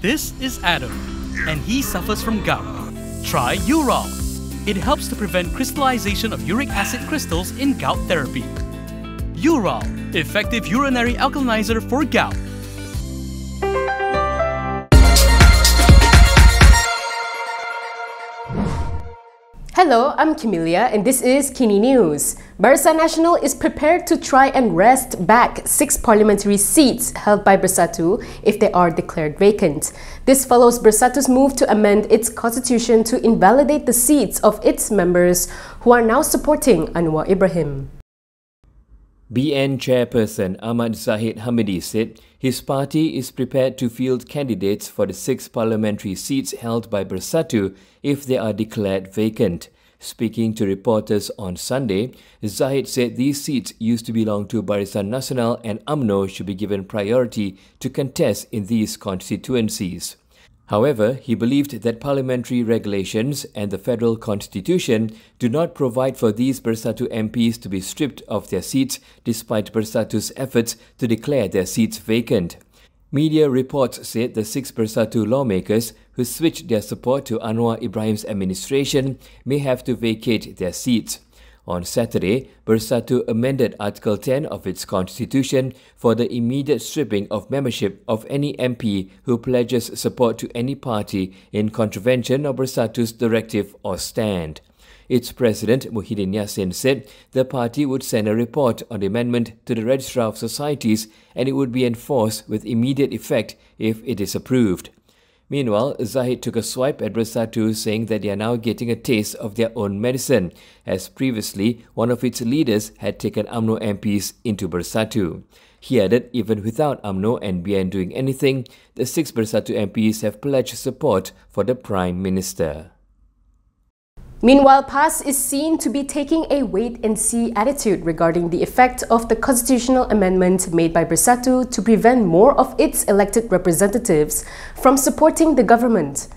This is Adam, and he suffers from gout. Try Urol. It helps to prevent crystallization of uric acid crystals in gout therapy. Urol, effective urinary alkalinizer for gout. Hello, I'm Camelia and this is Kini News. Barisan Nasional is prepared to try and wrest back 6 parliamentary seats held by Bersatu if they are declared vacant. This follows Bersatu's move to amend its constitution to invalidate the seats of its members who are now supporting Anwar Ibrahim. BN chairperson Ahmad Zahid Hamidi said his party is prepared to field candidates for the 6 parliamentary seats held by Bersatu if they are declared vacant. Speaking to reporters on Sunday, Zahid said these seats used to belong to Barisan Nasional and Umno should be given priority to contest in these constituencies. However, he believed that parliamentary regulations and the federal constitution do not provide for these Bersatu MPs to be stripped of their seats despite Bersatu's efforts to declare their seats vacant. Media reports said the 6 Bersatu lawmakers who switched their support to Anwar Ibrahim's administration may have to vacate their seats. On Saturday, Bersatu amended Article 10 of its constitution for the immediate stripping of membership of any MP who pledges support to any party in contravention of Bersatu's directive or stand. Its president, Mohd said the party would send a report on the amendment to the Registrar of Societies and it would be enforced with immediate effect if it is approved. Meanwhile, Zahid took a swipe at Bersatu, saying that they are now getting a taste of their own medicine, as previously one of its leaders had taken UMNO MPs into Bersatu. He added even without UMNO and BN doing anything, the 6 Bersatu MPs have pledged support for the Prime Minister. Meanwhile, PAS is seen to be taking a wait-and-see attitude regarding the effect of the constitutional amendment made by Bersatu to prevent more of its elected representatives from supporting the government.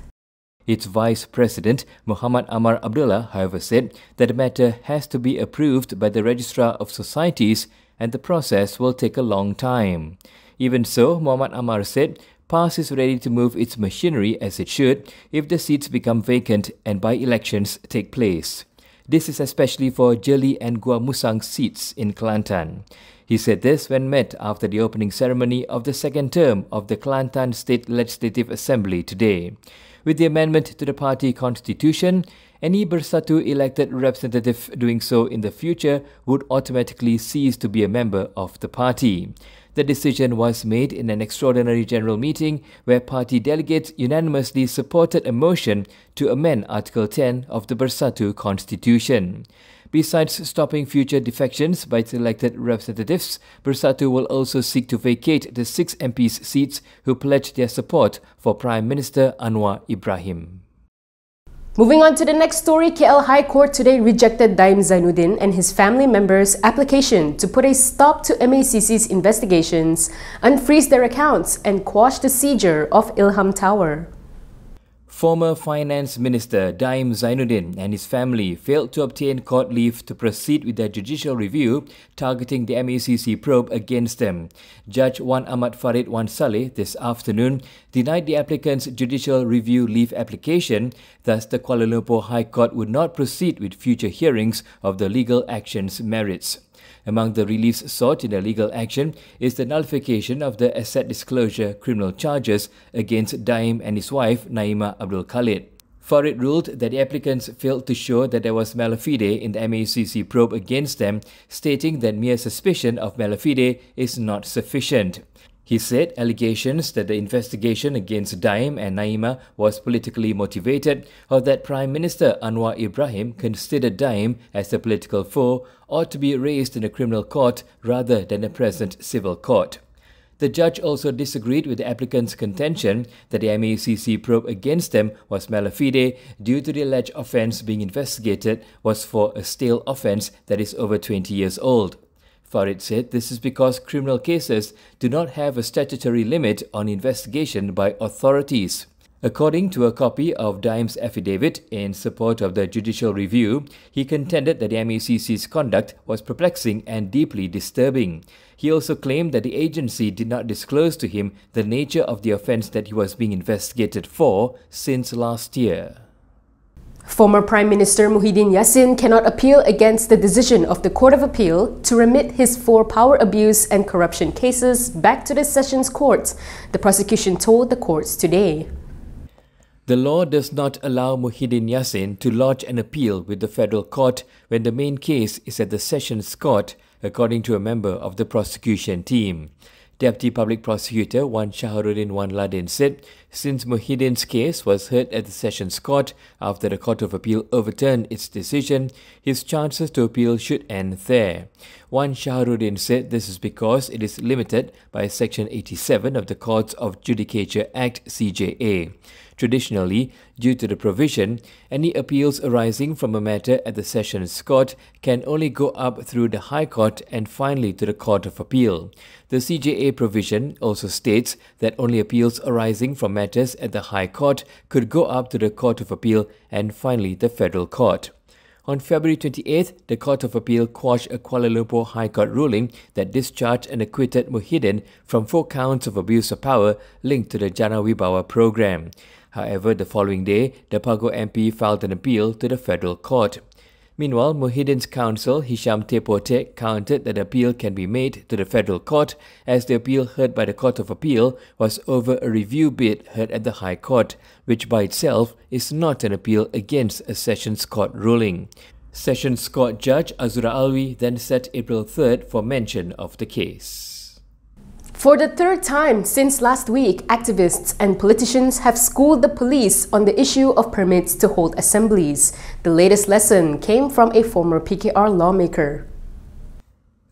Its Vice President, Mohd Amar Abdullah, however, said that the matter has to be approved by the Registrar of Societies and the process will take a long time. Even so, Mohd Amar said PAS is ready to move its machinery as it should if the seats become vacant and by-elections take place. This is especially for Jeli and Gua Musang seats in Kelantan. He said this when met after the opening ceremony of the second term of the Kelantan State Legislative Assembly today. With the amendment to the party constitution, any Bersatu elected representative doing so in the future would automatically cease to be a member of the party. The decision was made in an extraordinary general meeting where party delegates unanimously supported a motion to amend Article 10 of the Bersatu Constitution. Besides stopping future defections by its elected representatives, Bersatu will also seek to vacate the 6 MPs' seats who pledged their support for Prime Minister Anwar Ibrahim. Moving on to the next story, KL High Court today rejected DIm Zudins and his family members' application to put a stop to MACC's investigations, unfreeze their accounts and quash the seizure of Ilham Tower. Former Finance Minister DIm Zudins and his family failed to obtain court leave to proceed with their judicial review targeting the MACC probe against them. Judge Wan Ahmad Farid Wan Saleh this afternoon denied the applicant's judicial review leave application, thus the Kuala Lumpur High Court would not proceed with future hearings of the legal action's merits. Among the reliefs sought in the legal action is the nullification of the asset disclosure criminal charges against DIm and his wife Naima Abdul Khalid. Farid ruled that the applicants failed to show that there was malafide in the MACC probe against them, stating that mere suspicion of malafide is not sufficient. He said allegations that the investigation against DIm and Naima was politically motivated or that Prime Minister Anwar Ibrahim considered DIm as a political foe ought to be raised in a criminal court rather than a present civil court. The judge also disagreed with the applicant's contention that the MACC probe against them was malafide due to the alleged offence being investigated was for a stale offence that is over 20 years old. Farid said this is because criminal cases do not have a statutory limit on investigation by authorities. According to a copy of DIm's affidavit in support of the judicial review, he contended that the MACC's conduct was perplexing and deeply disturbing. He also claimed that the agency did not disclose to him the nature of the offence that he was being investigated for since last year. Former Prime Minister Muhyiddin Yassin cannot appeal against the decision of the Court of Appeal to remit his 4 power abuse and corruption cases back to the Sessions Court, the prosecution told the courts today. The law does not allow Muhyiddin Yassin to lodge an appeal with the federal court when the main case is at the Sessions Court, according to a member of the prosecution team. Deputy Public Prosecutor Wan Shaharuddin Wan Ladin said, since Muhyiddin's case was heard at the Sessions Court after the Court of Appeal overturned its decision, his chances to appeal should end there. Wan Shaharuddin said this is because it is limited by Section 87 of the Courts of Judicature Act (CJA). Traditionally, due to the provision, any appeals arising from a matter at the Sessions Court can only go up through the High Court and finally to the Court of Appeal. The CJA provision also states that only appeals arising from matters at the High Court could go up to the Court of Appeal and finally the Federal Court. On February 28th, the Court of Appeal quashed a Kuala Lumpur High Court ruling that discharged and acquitted Muhyiddin from 4 counts of abuse of power linked to the Jana Wibawa program. However, the following day, the Pago MP filed an appeal to the Federal Court. Meanwhile, Muhyiddin's counsel Hisham Tepotek countered that the appeal can be made to the Federal Court as the appeal heard by the Court of Appeal was over a review bid heard at the High Court, which by itself is not an appeal against a Sessions Court ruling. Sessions Court Judge Azura Alwi then set April 3rd for mention of the case. For the 3rd time since last week, activists and politicians have schooled the police on the issue of permits to hold assemblies. The latest lesson came from a former PKR lawmaker.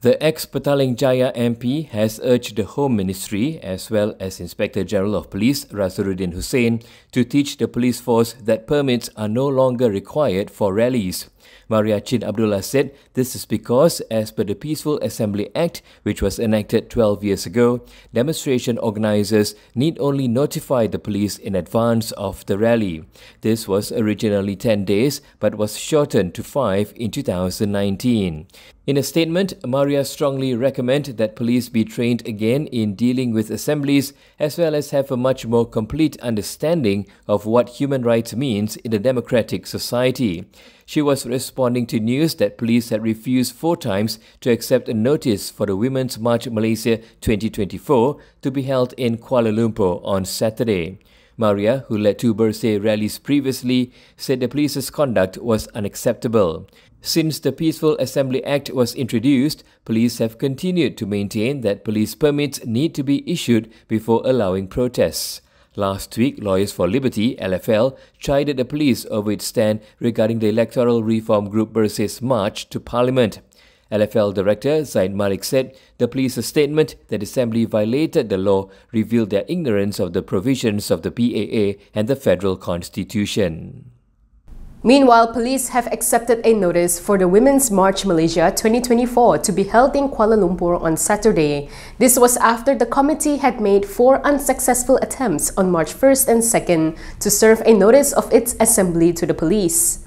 The ex-Petaling Jaya MP has urged the Home Ministry as well as Inspector General of Police Razaruddin Hussain to teach the police force that permits are no longer required for rallies. Maria Chin Abdullah said this is because, as per the Peaceful Assembly Act, which was enacted 12 years ago, demonstration organisers need only notify the police in advance of the rally. This was originally 10 days but was shortened to 5 in 2019. In a statement, Maria strongly recommended that police be trained again in dealing with assemblies as well as have a much more complete understanding of what human rights means in a democratic society. She was responding to news that police had refused 4 times to accept a notice for the Women's March Malaysia 2024 to be held in Kuala Lumpur on Saturday. Maria, who led 2 birthday rallies previously, said the police's conduct was unacceptable. Since the Peaceful Assembly Act was introduced, police have continued to maintain that police permits need to be issued before allowing protests. Last week, Lawyers for Liberty, LFL, chided the police over its stand regarding the electoral reform group Bersatu's march to Parliament. LFL Director Zaid Malik said the police's statement that Assembly violated the law revealed their ignorance of the provisions of the PAA and the Federal Constitution. Meanwhile, police have accepted a notice for the Women's March Malaysia 2024 to be held in Kuala Lumpur on Saturday. This was after the committee had made 4 unsuccessful attempts on March 1st and 2nd to serve a notice of its assembly to the police.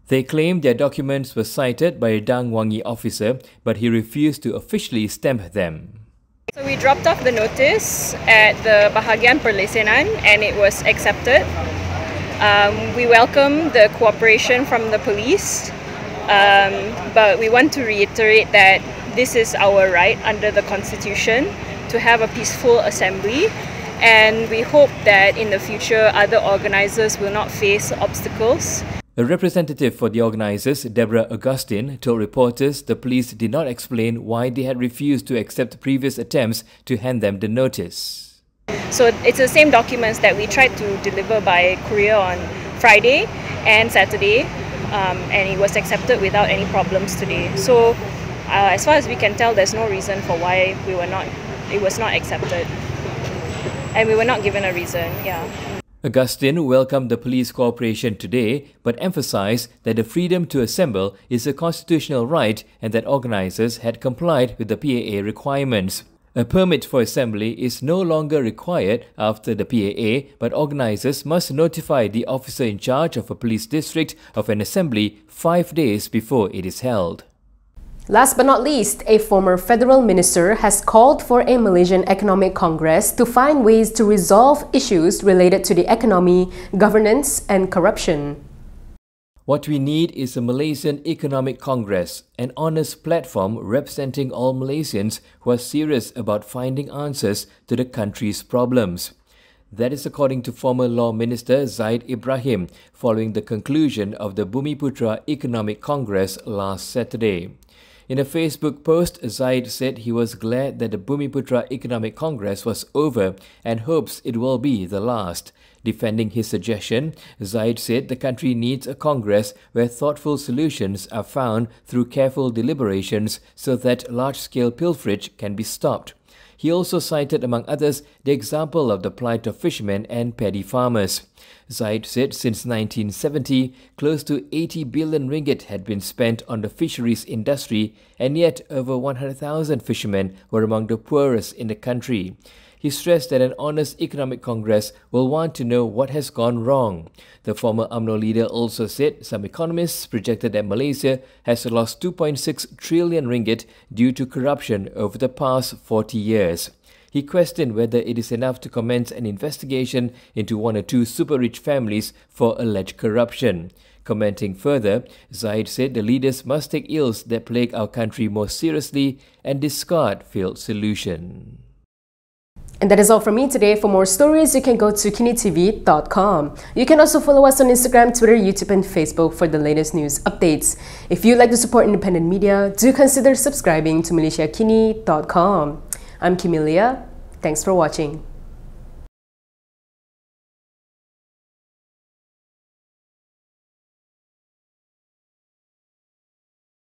They claimed their documents were cited by a Dang Wangi officer, but he refused to officially stamp them. So we dropped off the notice at the Bahagian Perlesenan and it was accepted. We welcome the cooperation from the police, but we want to reiterate that this is our right under the Constitution to have a peaceful assembly, and we hope that in the future other organisers will not face obstacles. A representative for the organisers, Deborah Augustine, told reporters the police did not explain why they had refused to accept previous attempts to hand them the notice. So it's the same documents that we tried to deliver by courier on Friday and Saturday, and it was accepted without any problems today. So as far as we can tell, there's no reason for why it was not accepted, and we were not given a reason. Augustine welcomed the police cooperation today, but emphasised that the freedom to assemble is a constitutional right and that organisers had complied with the PAA requirements. A permit for assembly is no longer required after the PAA, but organisers must notify the officer in charge of a police district of an assembly 5 days before it is held. Last but not least, a former federal minister has called for a Malaysian Economic Congress to find ways to resolve issues related to the economy, governance and corruption. What we need is a Malaysian Economic Congress, an honest platform representing all Malaysians who are serious about finding answers to the country's problems. That is according to former Law Minister Zahid Ibrahim following the conclusion of the Bumiputra Economic Congress last Saturday. In a Facebook post, Zahid said he was glad that the Bumiputra Economic Congress was over and hopes it will be the last. Defending his suggestion, Zahid said the country needs a congress where thoughtful solutions are found through careful deliberations so that large-scale pilferage can be stopped. He also cited, among others, the example of the plight of fishermen and paddy farmers. Zahid said since 1970, close to 80 billion ringgit had been spent on the fisheries industry, and yet over 100,000 fishermen were among the poorest in the country. He stressed that an honest economic congress will want to know what has gone wrong. The former UMNO leader also said some economists projected that Malaysia has lost 2.6 trillion ringgit due to corruption over the past 40 years. He questioned whether it is enough to commence an investigation into one or two super-rich families for alleged corruption. Commenting further, Zahid said the leaders must take ills that plague our country more seriously and discard failed solutions. And that is all from me today. For more stories, you can go to Kinitv.com. You can also follow us on Instagram, Twitter, YouTube and Facebook for the latest news updates. If you'd like to support independent media, do consider subscribing to MalaysiaKini.com. I'm Kimilia. Thanks for watching.